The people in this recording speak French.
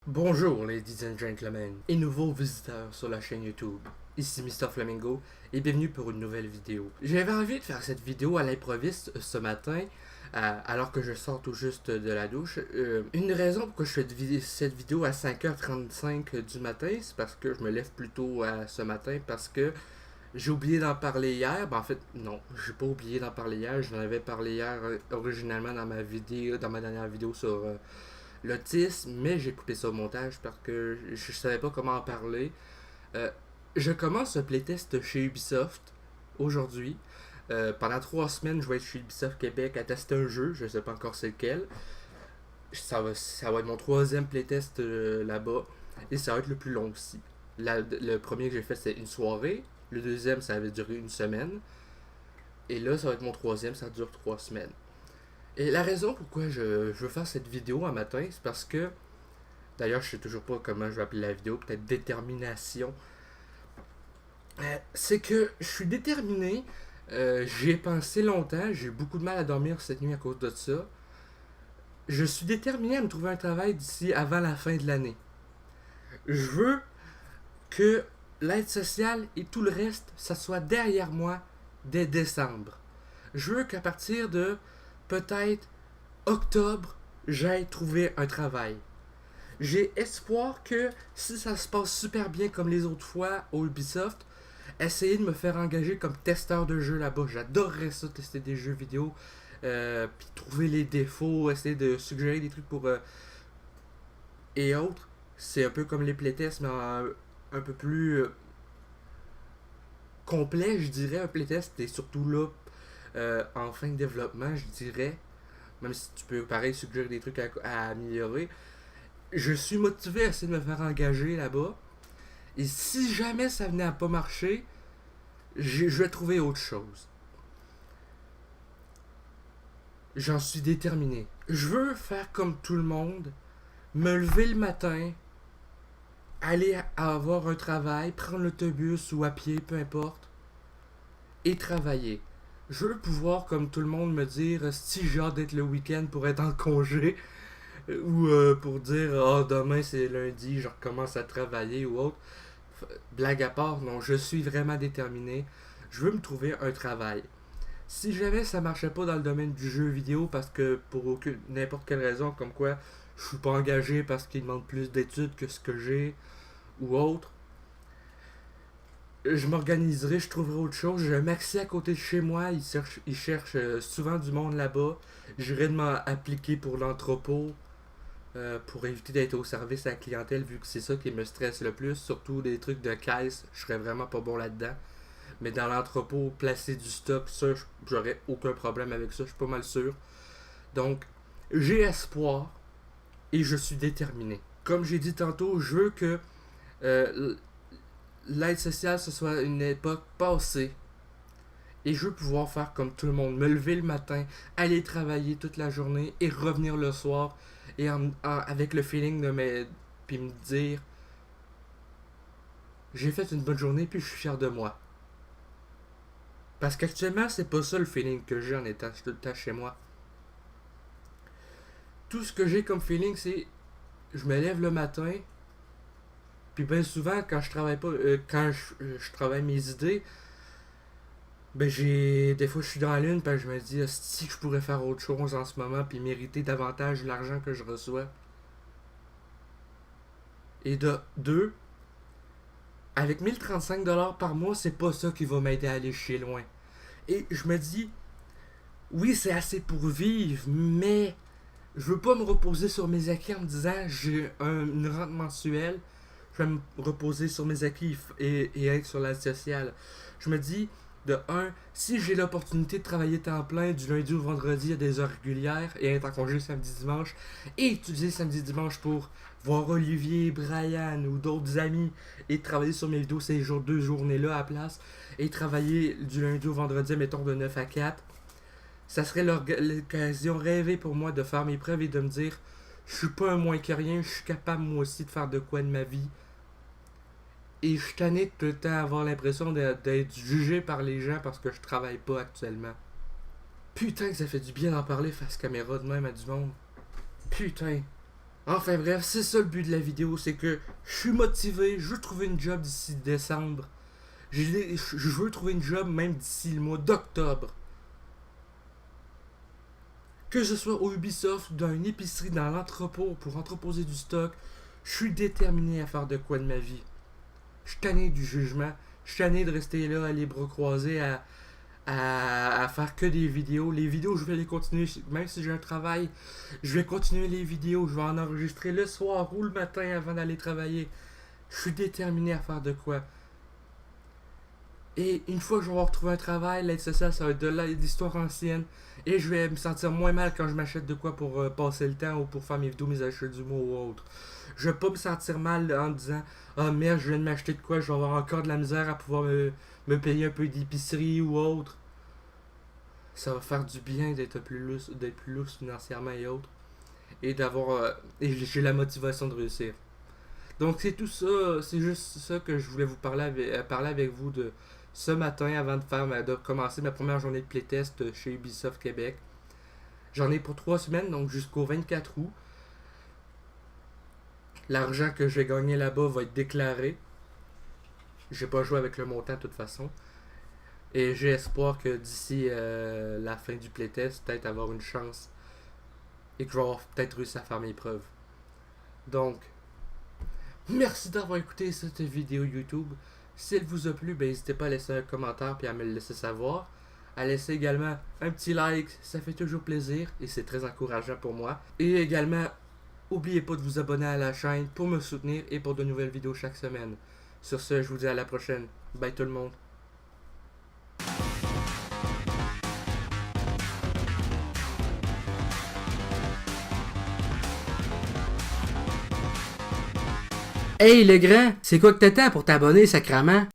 Bonjour ladies and gentlemen et nouveaux visiteurs sur la chaîne YouTube. Ici Mr Flamingo et bienvenue pour une nouvelle vidéo. J'avais envie de faire cette vidéo à l'improviste ce matin alors que je sors tout juste de la douche. Une raison pourquoi je fais cette vidéo à 5h35 du matin, c'est parce que je me lève plus tôt ce matin parce que j'ai oublié d'en parler hier. En fait, non, j'ai pas oublié d'en parler hier. J'en avais parlé hier originalement dans ma dernière vidéo sur l'autisme, mais j'ai coupé ça au montage parce que je savais pas comment en parler. Euh, je commence un playtest chez Ubisoft aujourd'hui. Pendant 3 semaines, je vais être chez Ubisoft Québec à tester un jeu, je sais pas encore c'est lequel. Ça va être mon troisième playtest là-bas et ça va être le plus long aussi. Le premier que j'ai fait, c'est une soirée. Le deuxième, ça avait duré une semaine. Et là, ça va être mon troisième, ça dure 3 semaines. Et la raison pourquoi je veux faire cette vidéo un matin, c'est parce que, d'ailleurs, je sais toujours pas comment je vais appeler la vidéo, peut-être détermination. C'est que je suis déterminé, j'y ai pensé longtemps, j'ai eu beaucoup de mal à dormir cette nuit à cause de ça. Je suis déterminé à me trouver un travail d'ici avant la fin de l'année. Je veux que l'aide sociale et tout le reste, ça soit derrière moi dès décembre. Je veux qu'à partir de peut-être octobre, j'aille trouver un travail. J'ai espoir que si ça se passe super bien comme les autres fois au Ubisoft, essayer de me faire engager comme testeur de jeux là-bas. J'adorerais ça, tester des jeux vidéo, puis trouver les défauts, essayer de suggérer des trucs pour et autres. C'est un peu comme les playtests, mais un peu plus complet, je dirais. Un playtest est surtout là en fin de développement, je dirais. Même si tu peux, pareil, suggérer des trucs à améliorer. Je suis motivé à essayer de me faire engager là-bas. Et si jamais ça venait à pas marcher, je vais trouver autre chose. J'en suis déterminé. Je veux faire comme tout le monde, me lever le matin, aller avoir un travail, prendre l'autobus ou à pied, peu importe, et travailler. Je veux pouvoir, comme tout le monde, me dire si j'ai hâte d'être le week-end pour être en congé, ou pour dire demain c'est lundi, je recommence à travailler ou autre. Blague à part, non, je suis vraiment déterminé. Je veux me trouver un travail. Si jamais ça marchait pas dans le domaine du jeu vidéo parce que pour aucune n'importe quelle raison, comme quoi je suis pas engagé parce qu'il demande plus d'études que ce que j'ai ou autre, je m'organiserai, je trouverai autre chose. J'ai un maxi à côté de chez moi, ils cherchent souvent du monde là-bas. J'irai de m'appliquer pour l'entrepôt pour éviter d'être au service à la clientèle vu que c'est ça qui me stresse le plus. Surtout des trucs de caisse, je serais vraiment pas bon là-dedans. Mais dans l'entrepôt, placer du stock, ça, j'aurais aucun problème avec ça, je suis pas mal sûr. Donc, j'ai espoir et je suis déterminé. Comme j'ai dit tantôt, je veux que euh, l'aide sociale, ce soit une époque passée. Et je veux pouvoir faire comme tout le monde, me lever le matin, aller travailler toute la journée et revenir le soir et avec le feeling de me. Puis me dire, j'ai fait une bonne journée puis je suis fier de moi. Parce qu'actuellement, c'est pas ça le feeling que j'ai en étant tout le temps chez moi. Tout ce que j'ai comme feeling, c'est je me lève le matin, puis bien souvent quand je travaille pas, quand je travaille mes idées, ben j'ai des fois je suis dans la lune, puis je me dis si je pourrais faire autre chose en ce moment, puis mériter davantage l'argent que je reçois. Et de deux, avec 1035$ par mois, c'est pas ça qui va m'aider à aller chez loin. Et je me dis, oui, c'est assez pour vivre, mais je veux pas me reposer sur mes acquis en me disant j'ai une rente mensuelle, je vais me reposer sur mes acquis et être sur la sociale. Je me dis, de un, si j'ai l'opportunité de travailler temps plein du lundi au vendredi à des heures régulières et être en congé samedi dimanche et utiliser samedi dimanche pour voir Olivier, Brian ou d'autres amis et travailler sur mes vidéos ces deux journées-là à la place et travailler du lundi au vendredi, mettons de 9 à 4, ça serait l'occasion rêvée pour moi de faire mes preuves et de me dire je suis pas un moins que rien, je suis capable moi aussi de faire de quoi de ma vie. Et je suis tanné de tout le temps avoir l'impression d'être jugé par les gens parce que je travaille pas actuellement. Putain que ça fait du bien d'en parler face caméra de même à du monde. Putain. Enfin bref, c'est ça le but de la vidéo, c'est que je suis motivé, je veux trouver une job d'ici décembre. Je veux trouver une job même d'ici le mois d'octobre. Que ce soit au Ubisoft, dans une épicerie, dans l'entrepôt, pour entreposer du stock, je suis déterminé à faire de quoi de ma vie. Je suis tanné du jugement, je suis tanné de rester là, les bras croisés, à faire que des vidéos. Les vidéos, je vais les continuer, même si j'ai un travail, je vais continuer les vidéos, je vais en enregistrer le soir ou le matin avant d'aller travailler. Je suis déterminé à faire de quoi. Et une fois que je vais avoir retrouvé un travail, l'aide sociale, ça va être de l'histoire ancienne. Et je vais me sentir moins mal quand je m'achète de quoi pour passer le temps ou pour faire mes vidéos, mes achats du mois ou autre. Je vais pas me sentir mal en disant ah merde, je viens de m'acheter de quoi, je vais avoir encore de la misère à pouvoir me payer un peu d'épicerie ou autre. Ça va faire du bien d'être plus lousse financièrement et autres. Et et j'ai la motivation de réussir. Donc c'est tout ça, c'est juste ça que je voulais vous parler avec vous de ce matin avant de commencer ma première journée de playtest chez Ubisoft Québec. J'en ai pour 3 semaines, donc jusqu'au 24 août. L'argent que j'ai gagné là-bas va être déclaré. J'ai pas joué avec le montant de toute façon. Et j'ai espoir que d'ici la fin du playtest, peut-être avoir une chance et que je vais avoir peut-être réussi à faire mes preuves. Donc, merci d'avoir écouté cette vidéo YouTube. Si elle vous a plu, ben, n'hésitez pas à laisser un commentaire et à me le laisser savoir. À laisser également un petit like, ça fait toujours plaisir et c'est très encourageant pour moi. Et également, n'oubliez pas de vous abonner à la chaîne pour me soutenir et pour de nouvelles vidéos chaque semaine. Sur ce, je vous dis à la prochaine. Bye tout le monde. Hey le grand, c'est quoi que t'attends pour t'abonner, sacrament?